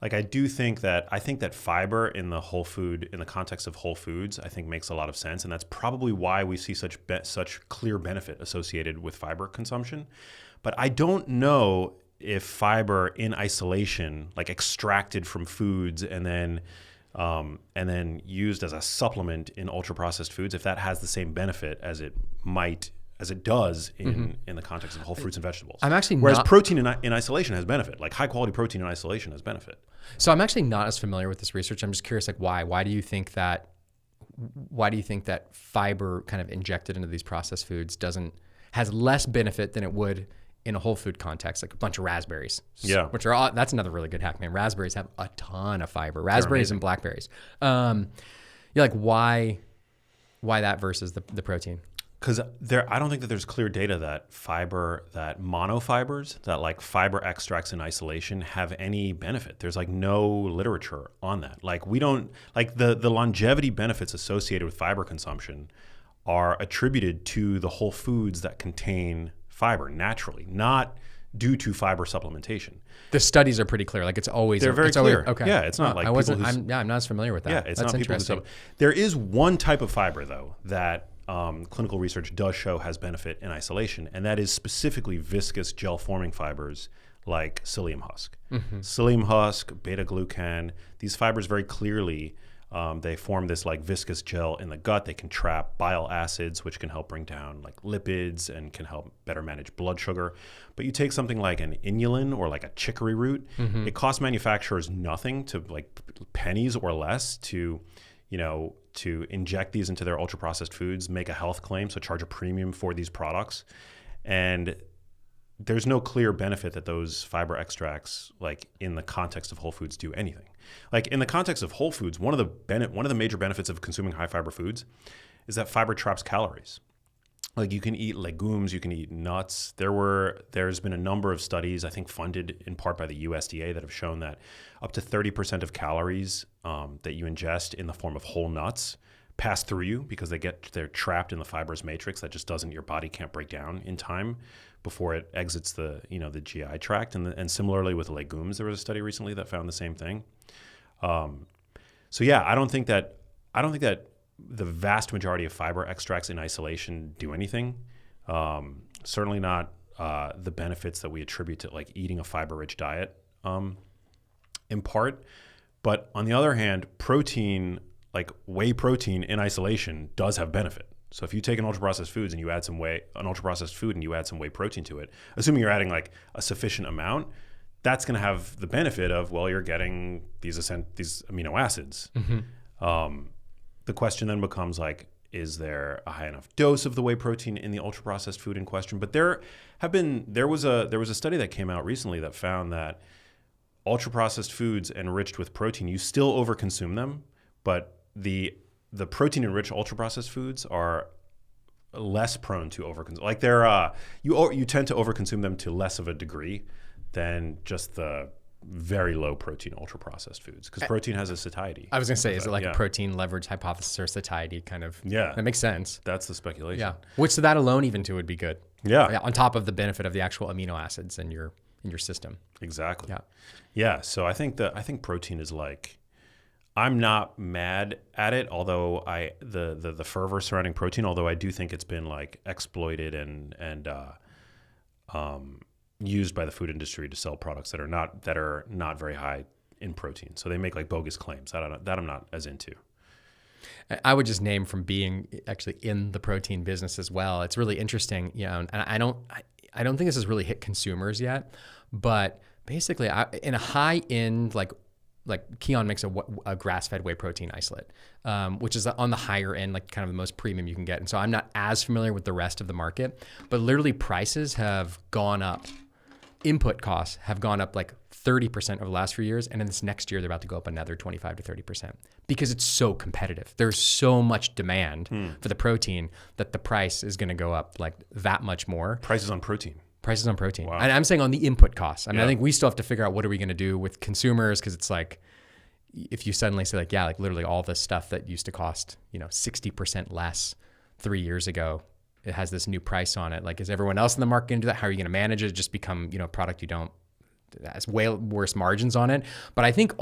Like I think that fiber in the in the context of whole foods, I think makes a lot of sense. And that's probably why we see such clear benefit associated with fiber consumption. But I don't know if fiber in isolation, like extracted from foods and then used as a supplement in ultra processed foods, if that has the same benefit as it does in the context of whole fruits and vegetables. Whereas protein in isolation has benefit, like high quality protein in isolation has benefit. So I'm actually not as familiar with this research. I'm just curious, like why? Why do you think that fiber kind of injected into these processed foods has less benefit than it would in a whole food context, like a bunch of raspberries, that's another really good hack, man. Raspberries have a ton of fiber, raspberries and blackberries. Like why that versus the protein? Because I don't think that there's clear data that monofibers, that like fiber extracts in isolation have any benefit. There's like no literature on that. Like we don't, like the longevity benefits associated with fiber consumption are attributed to the whole foods that contain fiber naturally, not due to fiber supplementation. The studies are pretty clear. Like they're very clear. Okay. Yeah, it's not like I'm not as familiar with that. Yeah, it's not people who There is one type of fiber though that clinical research does show has benefit in isolation, and that is specifically viscous gel forming fibers like psyllium husk. Psyllium husk, beta glucan, these fibers very clearly, they form this like viscous gel in the gut. They can trap bile acids, which can help bring down like lipids and can help better manage blood sugar. But you take something like an inulin or like a chicory root, it costs manufacturers nothing, to like pennies or less, to inject these into their ultra processed foods, make a health claim, so charge a premium for these products. And there's no clear benefit that those fiber extracts, like in the context of whole foods, do anything. Like in the context of whole foods, one of the major benefits of consuming high fiber foods is that fiber traps calories. Like you can eat legumes, you can eat nuts. There's been a number of studies, I think funded in part by the USDA, that have shown that up to 30% of calories that you ingest in the form of whole nuts pass through you because they're trapped in the fibrous matrix that just your body can't break down in time before it exits the GI tract. And similarly with legumes, there was a study recently that found the same thing. So yeah, I don't think that the vast majority of fiber extracts in isolation do anything. Certainly not the benefits that we attribute to like eating a fiber-rich diet in part. But on the other hand, protein, like whey protein in isolation, does have benefit. So if you take an ultra-processed food and you add some whey protein to it, assuming you're adding like a sufficient amount, that's going to have the benefit of, well, you're getting these amino acids. The question then becomes like, is there a high enough dose of the whey protein in the ultra-processed food in question? But there was a study that came out recently that found that ultra-processed foods enriched with protein, you still overconsume them, but the protein-enriched ultra-processed foods are less prone to overconsume. Like you tend to overconsume them to less of a degree than just the very low protein ultra processed foods, because protein has a satiety. I was going to say, is it like a protein leverage hypothesis or satiety kind of? Yeah. That makes sense. That's the speculation. Yeah. Which, so that alone even too would be good. Yeah. On top of the benefit of the actual amino acids in your system. Exactly. Yeah. Yeah. So I think protein is like, I'm not mad at it, although the fervor surrounding protein, although I do think it's been like exploited and used by the food industry to sell products that are not very high in protein. So they make like bogus claims that I'm not as into. I would just name, from being actually in the protein business as well, it's really interesting, and I don't think this has really hit consumers yet, but basically in a high end, like Kion makes a grass-fed whey protein isolate, which is on the higher end, like kind of the most premium you can get. And so I'm not as familiar with the rest of the market, but literally prices have gone up. Input costs have gone up like 30% over the last few years. And in this next year, they're about to go up another 25 to 30% because it's so competitive. There's so much demand for the protein that the price is going to go up like that much more. Prices on protein. Wow. And I'm saying on the input costs. I mean, I think we still have to figure out what are we going to do with consumers, because it's like, if you suddenly say like, yeah, like literally all this stuff that used to cost, 60% less 3 years ago, it has this new price on it. Like, is everyone else in the market going to do that? How are you going to manage it? Just become, a product that has way worse margins on it. But I think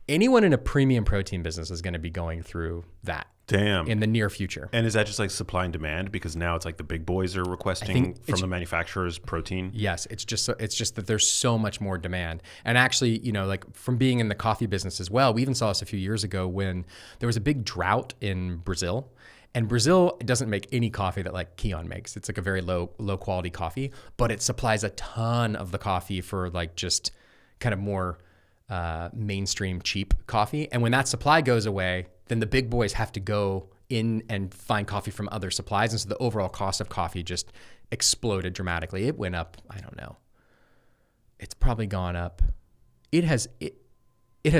anyone in a premium protein business is going to be going through that. Damn. In the near future. And is that just like supply and demand? Because now it's like the big boys are requesting from the manufacturers protein. Yes, it's just that there's so much more demand. And actually, like from being in the coffee business as well, we even saw this a few years ago when there was a big drought in Brazil. And Brazil doesn't make any coffee that like Kion makes. It's like a very low quality coffee, but it supplies a ton of the coffee for like just kind of more mainstream cheap coffee. And when that supply goes away, then the big boys have to go in and find coffee from other supplies. And so the overall cost of coffee just exploded dramatically. It went up, I don't know. It's probably gone up. It has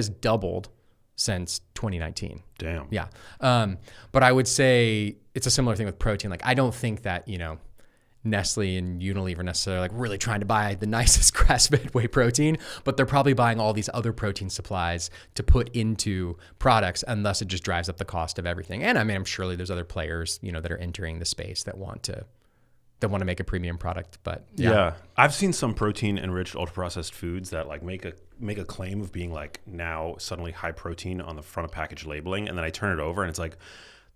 doubled since 2019. Damn. Yeah. But I would say it's a similar thing with protein. Like, I don't think that, Nestle and Unilever necessarily like really trying to buy the nicest grass-fed whey protein, but they're probably buying all these other protein supplies to put into products, and thus it just drives up the cost of everything. And I mean, I'm surely there's other players, that are entering the space that want to make a premium product. But yeah. I've seen some protein-enriched ultra-processed foods that like make a claim of being like now suddenly high protein on the front of package labeling, and then I turn it over and it's like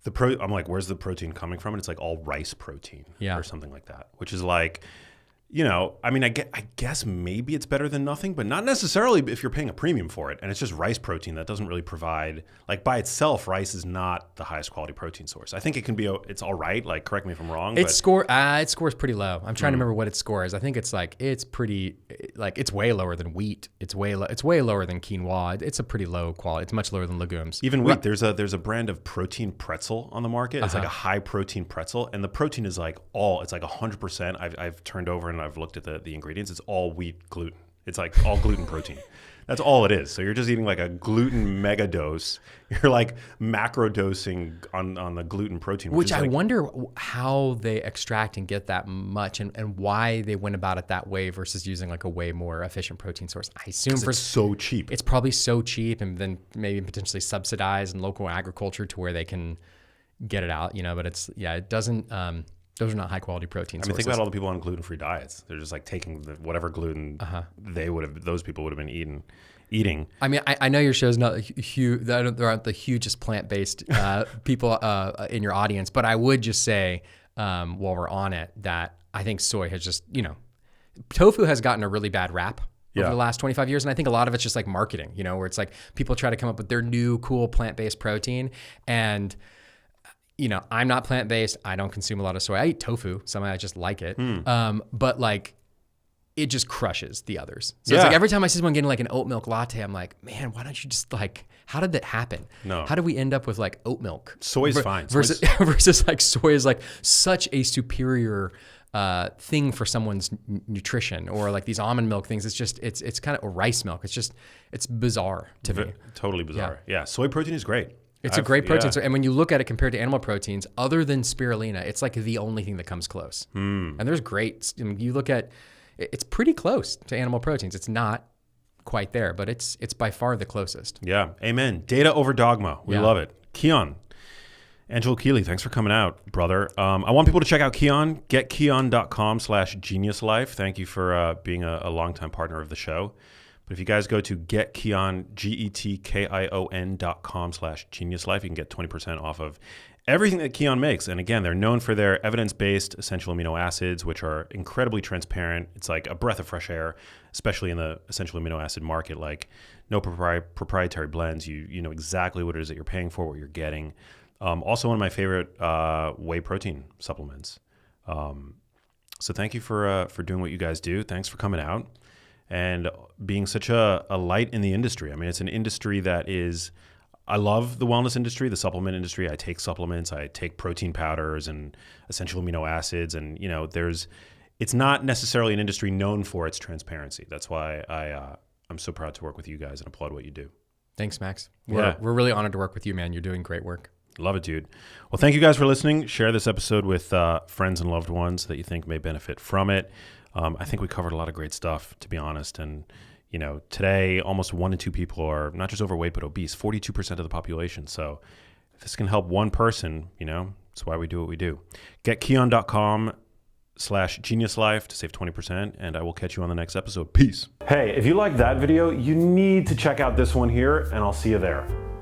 I'm like, where's the protein coming from? And it's like all rice protein Yeah. or something like that, which is like, you know, I mean, I guess maybe it's better than nothing, but not necessarily if you're paying a premium for it. And it's just rice protein that doesn't really provide, like by itself, rice is not the highest quality protein source. I think it can be, it's all right. Like, correct me if I'm wrong. It scores pretty low. I'm trying to remember what it scores. I think it's like, it's pretty, like it's way lower than wheat. It's way lower than quinoa. It's a pretty low quality. It's much lower than legumes. Even wheat, there's a brand of protein pretzel on the market. It's like a high protein pretzel, and the protein is like it's like 100%. I've turned over and I've looked at the ingredients. It's all wheat gluten. It's like all gluten protein. That's all it is. So you're just eating like a gluten mega dose. You're like macro dosing on the gluten protein. Which I wonder how they extract and get that much and why they went about it that way versus using like a way more efficient protein source. I assume it's so cheap. It's probably so cheap and then maybe potentially subsidized in local agriculture to where they can get it out, you know, but it doesn't, those are not high quality protein sources. Think about all the people on gluten-free diets. They're just like taking whatever gluten those people would have been eating. I mean, I know your show's not huge. There aren't the hugest plant-based people in your audience, but I would just say while we're on it that I think soy has just, you know, tofu has gotten a really bad rap over the last 25 years. And I think a lot of it's just like marketing, you know, where it's like people try to come up with their new cool plant-based protein. And you know, I'm not plant-based. I don't consume a lot of soy. I eat tofu. Somehow I just like it. But like, it just crushes the others. So it's like every time I see someone getting like an oat milk latte, I'm like, man, why don't you just like, how did that happen? No. How did we end up with like oat milk? Soy's fine. Versus like soy is like such a superior thing for someone's nutrition, or like these almond milk things. It's just, it's kind of, or rice milk. It's bizarre to me. Totally bizarre. Yeah. Soy protein is great. It's a great protein. So, and when you look at it compared to animal proteins, other than spirulina, it's like the only thing that comes close. And there's great, I mean, you look at, it's pretty close to animal proteins. It's not quite there, but it's by far the closest. Yeah. Amen. Data over dogma. We love it. Kion. Angelo Keely, thanks for coming out, brother. I want people to check out Kion. GetKion.com/geniuslife. Thank you for being a longtime partner of the show. But if you guys go to GetKion, GetKion.com/geniuslife, you can get 20% off of everything that Kion makes. And again, they're known for their evidence-based essential amino acids, which are incredibly transparent. It's like a breath of fresh air, especially in the essential amino acid market. Like no proprietary blends. You know exactly what it is that you're paying for, what you're getting. Also, one of my favorite whey protein supplements. So thank you for doing what you guys do. Thanks for coming out and being such a light in the industry. I mean, it's an industry that is, I love the wellness industry, the supplement industry. I take supplements, I take protein powders and essential amino acids. And, you know, it's not necessarily an industry known for its transparency. That's why I'm so proud to work with you guys and applaud what you do. Thanks, Max. We're really honored to work with you, man. You're doing great work. Love it, dude. Well, thank you guys for listening. Share this episode with friends and loved ones that you think may benefit from it. I think we covered a lot of great stuff, to be honest. And, you know, today, almost 1 in 2 people are not just overweight, but obese, 42% of the population. So if this can help one person, you know, that's why we do what we do. GetKion.com/geniuslife to save 20%, and I will catch you on the next episode. Peace. Hey, if you liked that video, you need to check out this one here, and I'll see you there.